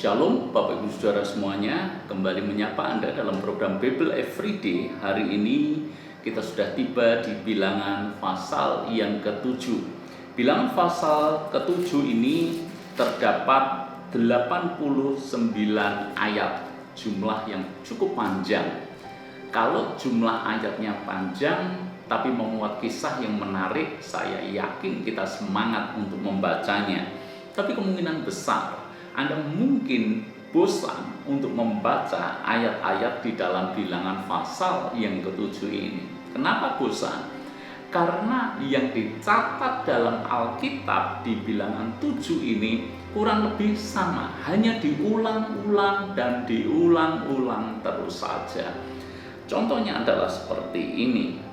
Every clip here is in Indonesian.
Shalom Bapak Ibu Saudara semuanya, kembali menyapa Anda dalam program Bible Everyday. Hari ini kita sudah tiba di bilangan pasal yang ke-7. Bilangan pasal ke-7 ini terdapat 89 ayat, jumlah yang cukup panjang. Kalau jumlah ayatnya panjang tapi memuat kisah yang menarik, saya yakin kita semangat untuk membacanya. Tapi kemungkinan besar Anda mungkin bosan untuk membaca ayat-ayat di dalam bilangan pasal yang ke-7 ini. Kenapa bosan? Karena yang dicatat dalam Alkitab di bilangan 7 ini kurang lebih sama, hanya diulang-ulang dan diulang-ulang terus saja. Contohnya adalah seperti ini.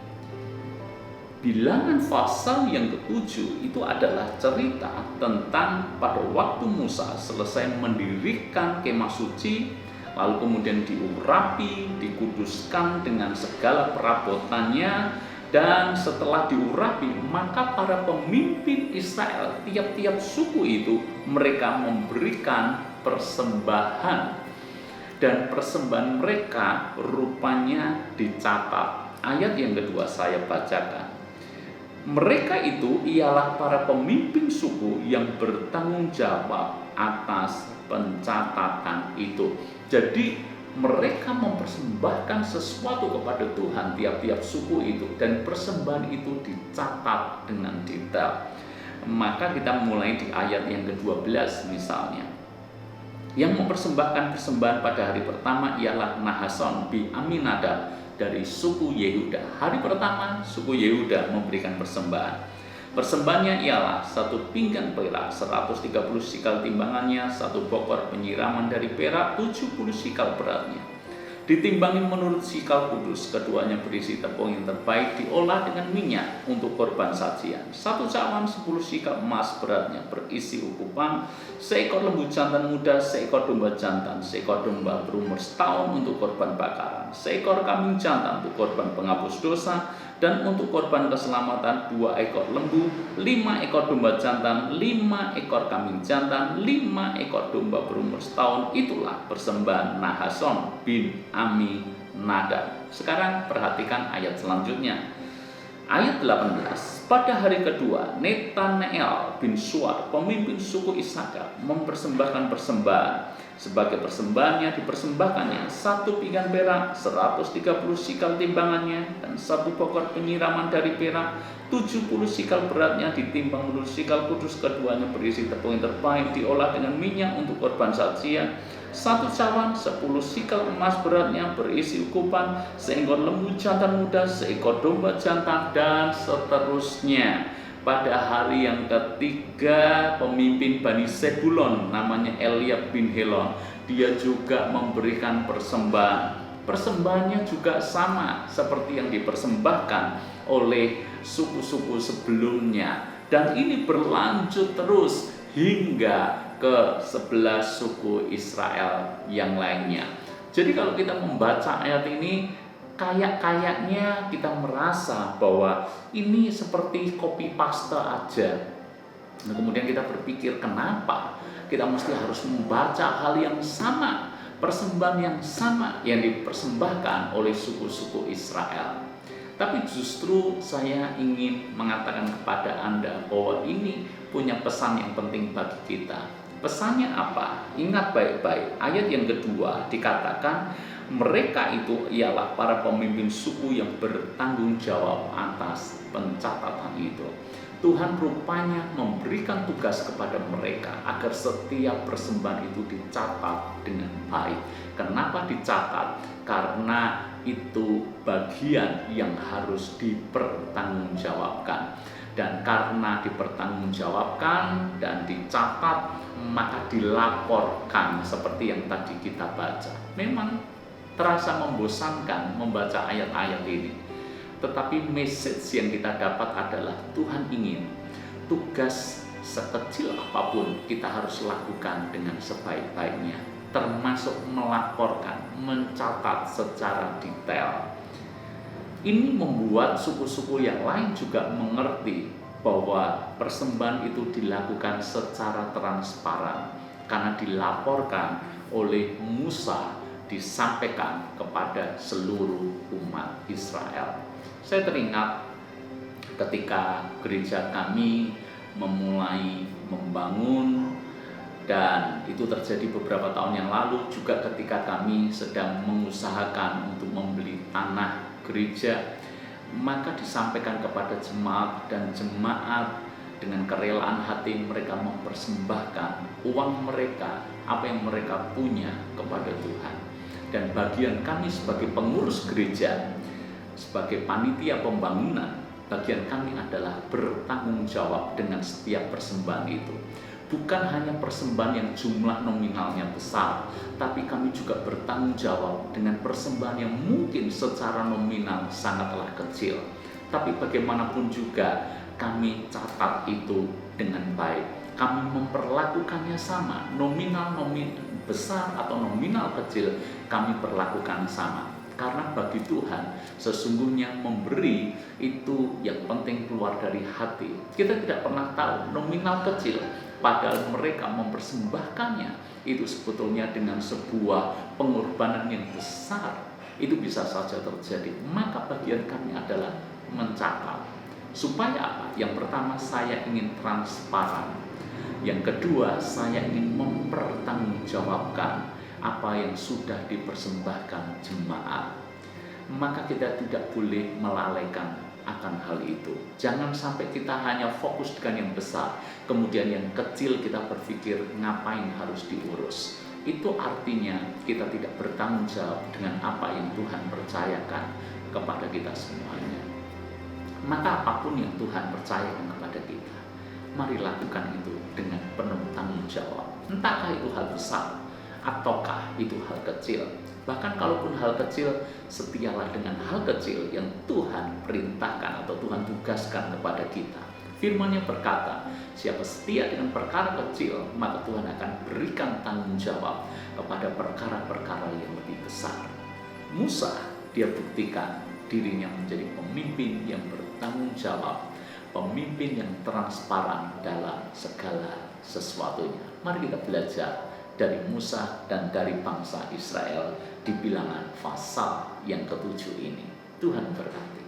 Bilangan pasal yang ke-7 itu adalah cerita tentang pada waktu Musa selesai mendirikan kemah suci, lalu kemudian diurapi, dikuduskan dengan segala perabotannya, dan setelah diurapi maka para pemimpin Israel tiap-tiap suku itu mereka memberikan persembahan, dan persembahan mereka rupanya dicatat. Ayat yang kedua saya bacakan. Mereka itu ialah para pemimpin suku yang bertanggung jawab atas pencatatan itu. Jadi mereka mempersembahkan sesuatu kepada Tuhan tiap-tiap suku itu, dan persembahan itu dicatat dengan detail. Maka kita mulai di ayat yang ke-12 misalnya. Yang mempersembahkan persembahan pada hari pertama ialah Nahason bin Aminadab dari suku Yehuda. Hari pertama suku Yehuda memberikan persembahan. Persembahannya ialah 1 pinggan perak 130 sikal timbangannya, 1 bokor penyiraman dari perak 70 sikal beratnya. Ditimbangi menurut sikal kudus, keduanya berisi tepung yang terbaik diolah dengan minyak untuk korban sajian. 1 cawan 10 sikal emas beratnya berisi ukupan, seekor lembu jantan muda, seekor domba jantan, seekor domba berumur setahun untuk korban bakaran, seekor kambing jantan untuk korban penghapus dosa, dan untuk korban keselamatan 2 ekor lembu, 5 ekor domba jantan, 5 ekor kambing jantan, 5 ekor domba berumur setahun. Itulah persembahan Nahason bin Aminadab. Sekarang perhatikan ayat selanjutnya. Ayat 18. Pada hari kedua, Netanael bin Suar, pemimpin suku Isakar, mempersembahkan persembahan. Sebagai persembahannya dipersembahkannya 1 pinggan perak 130 sikal timbangannya, dan 1 bokor penyiraman dari perak 70 sikal beratnya ditimbang menurut sikal kudus, keduanya berisi tepung yang terbaik diolah dengan minyak untuk korban sajian. 1 cawan 10 sikal emas beratnya berisi ukupan, seekor lembu jantan muda, seekor domba jantan, dan seterusnya. Pada hari yang ketiga, pemimpin Bani Zebulon namanya Eliab bin Helon, dia juga memberikan persembahan. Persembahannya juga sama seperti yang dipersembahkan oleh suku-suku sebelumnya, dan ini berlanjut terus hingga ke 11 suku Israel yang lainnya. Jadi kalau kita membaca ayat ini, kayaknya kita merasa bahwa ini seperti copy paste aja. Nah, kemudian kita berpikir, kenapa kita mesti harus membaca hal yang sama, persembahan yang sama yang dipersembahkan oleh suku-suku Israel. Tapi justru saya ingin mengatakan kepada Anda bahwa ini punya pesan yang penting bagi kita. Pesannya apa? Ingat baik-baik, ayat yang kedua dikatakan mereka itu ialah para pemimpin suku yang bertanggung jawab atas pencatatan itu. Tuhan rupanya memberikan tugas kepada mereka agar setiap persembahan itu dicatat dengan baik. Kenapa dicatat? Karena itu bagian yang harus dipertanggungjawabkan. Dan karena dipertanggungjawabkan dan dicatat, maka dilaporkan seperti yang tadi kita baca. Memang terasa membosankan membaca ayat-ayat ini, tetapi message yang kita dapat adalah Tuhan ingin tugas sekecil apapun kita harus lakukan dengan sebaik-baiknya, termasuk melaporkan, mencatat secara detail. Ini membuat suku-suku yang lain juga mengerti bahwa persembahan itu dilakukan secara transparan. karena dilaporkan oleh Musa, disampaikan kepada seluruh umat Israel. Saya teringat ketika gereja kami memulai membangun, dan itu terjadi beberapa tahun yang lalu juga ketika kami sedang mengusahakan untuk membeli tanah gereja, maka disampaikan kepada jemaat, dan jemaat dengan kerelaan hati mereka mempersembahkan uang mereka, apa yang mereka punya kepada Tuhan. Dan bagian kami sebagai pengurus gereja, sebagai panitia pembangunan, bagian kami adalah bertanggung jawab dengan setiap persembahan itu. Bukan hanya persembahan yang jumlah nominalnya besar, tapi kami juga bertanggung jawab dengan persembahan yang mungkin secara nominal sangatlah kecil. Tapi bagaimanapun juga kami catat itu dengan baik. Kami memperlakukannya sama, nominal besar atau nominal kecil kami perlakukan sama. Karena bagi Tuhan sesungguhnya memberi itu yang penting keluar dari hati. Kita tidak pernah tahu nominal kecil, padahal mereka mempersembahkannya itu sebetulnya dengan sebuah pengorbanan yang besar. Itu bisa saja terjadi. Maka bagian kami adalah mencatat. Supaya apa? Yang pertama, saya ingin transparan. Yang kedua, saya ingin mempertanggungjawabkan apa yang sudah dipersembahkan jemaat. Maka kita tidak boleh melalaikan akan hal itu. Jangan sampai kita hanya fokus dengan yang besar, kemudian yang kecil kita berpikir ngapain harus diurus. Itu artinya kita tidak bertanggung jawab dengan apa yang Tuhan percayakan kepada kita semuanya. Maka apapun yang Tuhan percayakan kepada kita, mari lakukan itu dengan penuh tanggung jawab. Entahkah itu hal besar ataukah itu hal kecil. Bahkan kalaupun hal kecil, setialah dengan hal kecil yang Tuhan perintahkan atau Tuhan tugaskan kepada kita. Firman-Nya berkata, siapa setia dengan perkara kecil, maka Tuhan akan berikan tanggung jawab kepada perkara-perkara yang lebih besar. Musa, dia buktikan dirinya menjadi pemimpin yang bertanggung jawab, pemimpin yang transparan dalam segala sesuatunya. Mari kita belajar dari Musa dan dari bangsa Israel di Bilangan pasal yang ke-7 ini. Tuhan berkati.